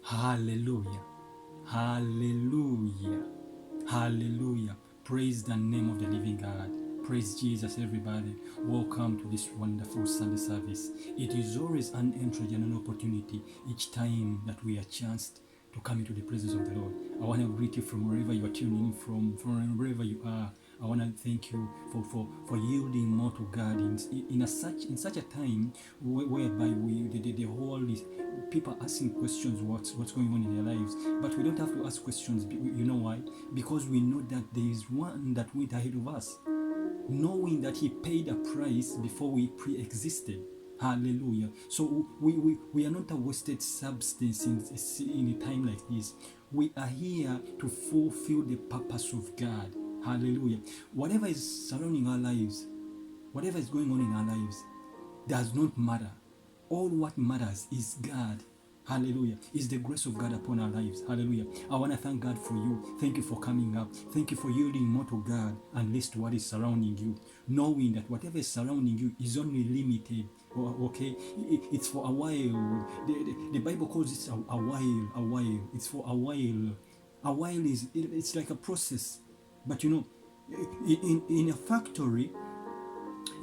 Hallelujah. Hallelujah. Hallelujah. Praise the name of the living God. Praise Jesus, everybody. Welcome to this wonderful Sunday service. It is always an entry and an opportunity each time that we are chanced to come into the presence of the Lord. I want to greet you from wherever you are tuning in from wherever you are. I want to thank you for yielding more to God in such a time whereby the whole is people asking questions what's going on in their lives, but we don't have to ask questions. You know why? Because we know that there is one that went ahead of us, knowing that he paid a price before we pre-existed. Hallelujah. So we are not a wasted substance in a time like this. We are here to fulfill the purpose of God. Hallelujah. Whatever is surrounding our lives, whatever is going on in our lives, does not matter. All what matters is God. Hallelujah. Is the grace of God upon our lives. Hallelujah. I want to thank God for you. Thank you for coming up. Thank you for yielding more to God and less to what is surrounding you. Knowing that whatever is surrounding you is only limited. Okay? It's for a while. The Bible calls it a while. A while. It's for a while. A while it's like a process. But you know, in a factory,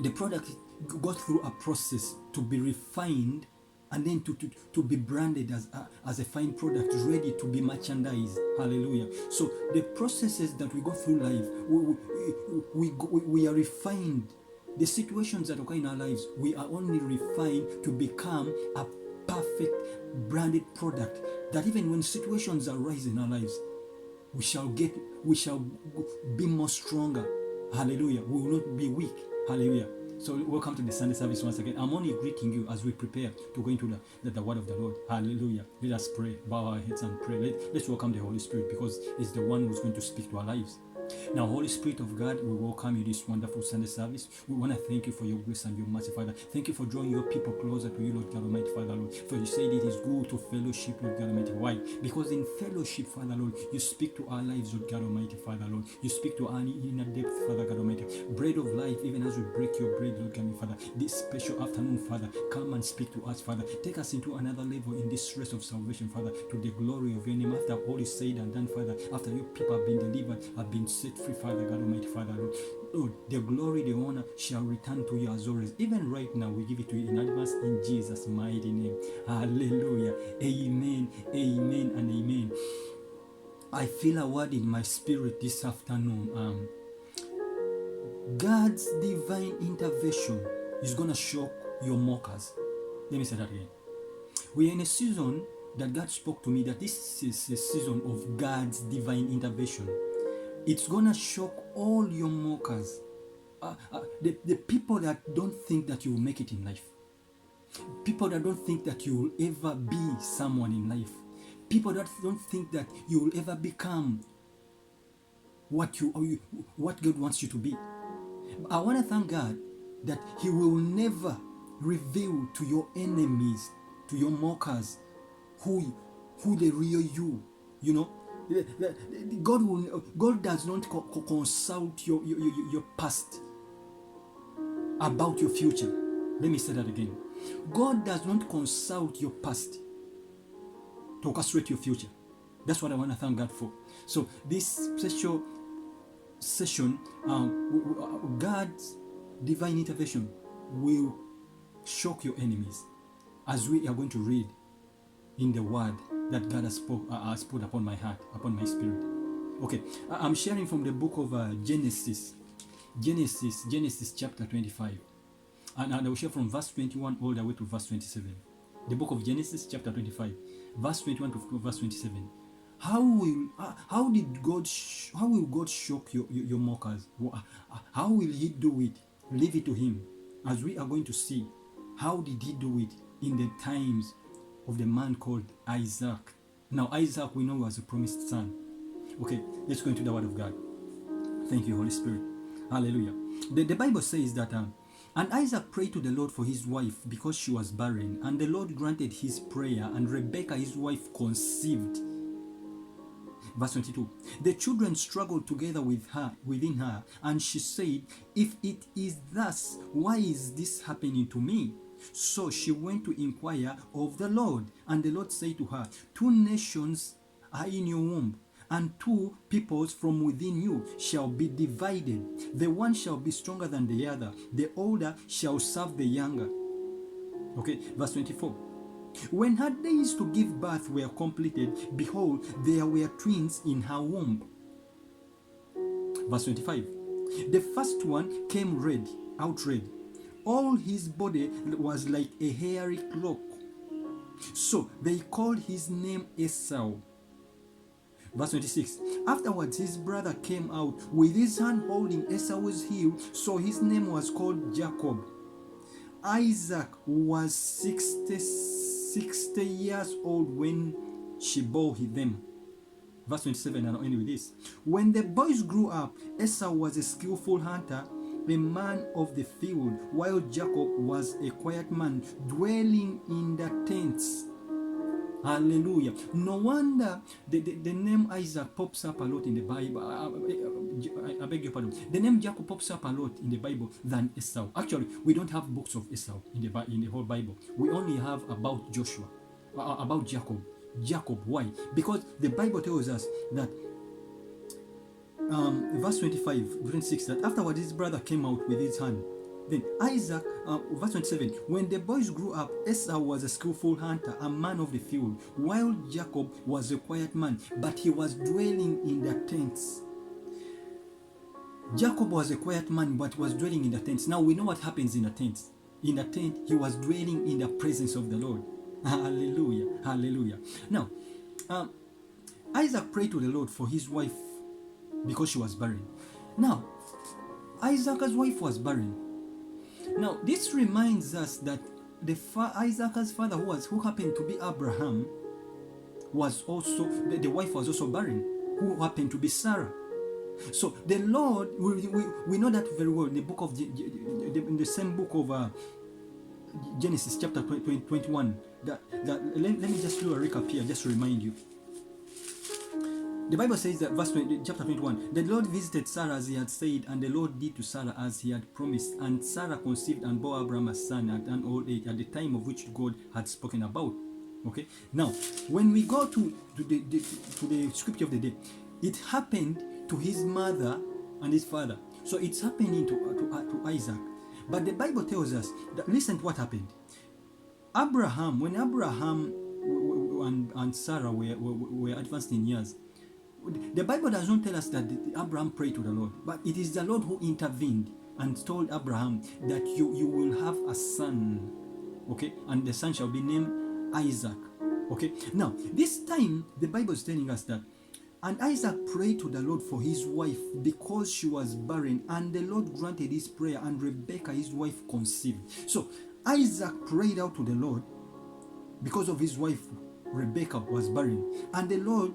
the product goes through a process to be refined and then to be branded as a fine product ready to be merchandised. Hallelujah. So the processes that we go through life, we are refined. The situations that occur in our lives, we are only refined to become a perfect branded product, that even when situations arise in our lives, we shall be more stronger. Hallelujah. We will not be weak. Hallelujah. So welcome to the Sunday service once again. I'm only greeting you as we prepare to go into the word of the Lord. Hallelujah. Let us pray. Bow our heads and pray. Let's welcome the Holy Spirit, because it's the one who's going to speak to our lives. Now, Holy Spirit of God, we welcome you this wonderful Sunday service. We want to thank you for your grace and your mercy, Father. Thank you for drawing your people closer to you, Lord God Almighty, Father, Lord. For you said it is good to fellowship, Lord God Almighty. Why? Because in fellowship, Father, Lord, you speak to our lives, Lord God Almighty, Father, Lord. You speak to our inner depth, Father God Almighty. Bread of life, even as we break your bread, Lord God Almighty, Father. This special afternoon, Father, come and speak to us, Father. Take us into another level in this rest of salvation, Father, to the glory of your name. After all is said and done, Father, after your people have been delivered, have been set free, Father God Almighty, Father, Lord. Lord, the glory, the honor shall return to you as always. Even right now, we give it to you in advance in Jesus' mighty name. Hallelujah. Amen, amen, and amen. I feel a word in my spirit this afternoon. God's divine intervention is going to shock your mockers. Let me say that again. We are in a season that God spoke to me that this is a season of God's divine intervention. It's gonna shock all your mockers, the people that don't think that you will make it in life, people that don't think that you will ever be someone in life, people that don't think that you will ever become what God wants you to be. I want to thank God that He will never reveal to your enemies, to your mockers, who the real you. You know, God does not consult your past about your future. Let me say that again. God does not consult your past to orchestrate your future. That's what I want to thank God for. So this special session, God's divine intervention will shock your enemies, as we are going to read in the word that God has put upon my heart, upon my spirit. Okay, I'm sharing from the book of Genesis chapter 25. And I will share from verse 21 all the way to verse 27. The book of Genesis chapter 25, verse 21 to verse 27. How will God shock your mockers? How will He do it? Leave it to Him. As we are going to see, how did He do it in the times of the man called Isaac? Now Isaac, we know, was a promised son. Okay, let's go into the word of God. Thank you, Holy Spirit. Hallelujah. The Bible says that and Isaac prayed to the Lord for his wife because she was barren, and the Lord granted his prayer, and Rebekah his wife conceived. Verse 22. The children struggled together within her, and she said, "If it is thus, why is this happening to me? So she went to inquire of the Lord, and the Lord said to her, 2 nations are in your womb, and 2 peoples from within you shall be divided. The one shall be stronger than the other. The older shall serve the younger. Okay, verse 24. When her days to give birth were completed, behold, there were twins in her womb. Verse 25. The first one came out red. All his body was like a hairy cloak. So they called his name Esau. Verse 26. Afterwards his brother came out with his hand holding Esau's heel, so his name was called Jacob. Isaac was 60 years old when she bore them. Verse 27, and I'll end with this. When the boys grew up, Esau was a skillful hunter, a man of the field, while Jacob was a quiet man, dwelling in the tents. Hallelujah. No wonder the name Isaac pops up a lot in the Bible. I beg your pardon. The name Jacob pops up a lot in the Bible than Esau. Actually, we don't have books of Esau in the whole Bible. We only have about Joshua, about Jacob. Jacob, why? Because the Bible tells us that verse 26, that afterward his brother came out with his hand. Then Isaac, verse 27, when the boys grew up, Esau was a skillful hunter, a man of the field, while Jacob was a quiet man, but he was dwelling in the tents. Jacob was a quiet man, but was dwelling in the tents. Now we know what happens in the tents. In the tent, he was dwelling in the presence of the Lord. Hallelujah, hallelujah. Now, Isaac prayed to the Lord for his wife because she was barren. Now, Isaac's wife was barren. Now, this reminds us that Isaac's father, who happened to be Abraham, was also, the wife was also barren, who happened to be Sarah. So the Lord, we know that very well in the book of in the same book of Genesis chapter 21. Let me just do a recap here, just to remind you. The Bible says that chapter 21, the Lord visited Sarah as he had said, and the Lord did to Sarah as he had promised. And Sarah conceived and bore Abraham a son at an old age, at the time of which God had spoken about. Okay. Now, when we go to the scripture of the day, it happened to his mother and his father. So it's happening to Isaac. But the Bible tells us that, listen to what happened. When Abraham and Sarah were advanced in years, the Bible does not tell us that Abraham prayed to the Lord, but it is the Lord who intervened and told Abraham that you will have a son, okay, and the son shall be named Isaac. Okay, now this time the Bible is telling us that, and Isaac prayed to the Lord for his wife because she was barren, and the Lord granted his prayer, and Rebekah his wife conceived. So Isaac prayed out to the Lord because of his wife Rebekah was barren, and the Lord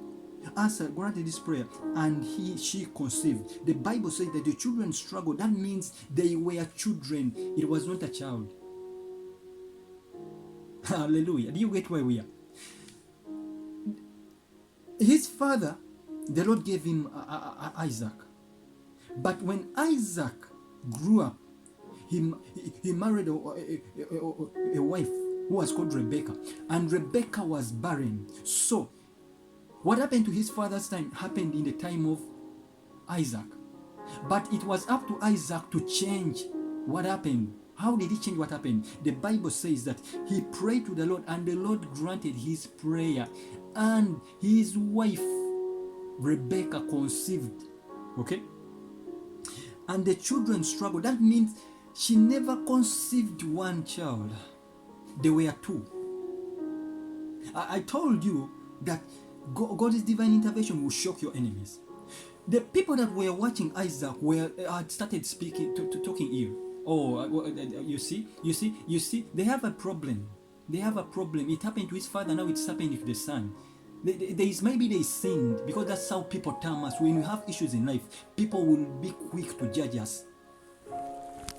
granted his prayer, and she conceived. The Bible says that the children struggled. That means they were children. It was not a child. Hallelujah. Do you get where we are? His father, the Lord gave him Isaac. But when Isaac grew up, he married a wife who was called Rebekah, and Rebekah was barren. So what happened to his father's time happened in the time of Isaac. But it was up to Isaac to change what happened. How did he change what happened? The Bible says that he prayed to the Lord, and the Lord granted his prayer, and his wife Rebekah conceived. Okay? And the children struggled. That means she never conceived one child. There were two. I told you that God's divine intervention will shock your enemies. The people that were watching Isaac had started talking ill. Oh, you see, they have a problem. They have a problem. It happened to his father, now it's happening to the son. Maybe they sinned, because that's how people term us. When we have issues in life, people will be quick to judge us.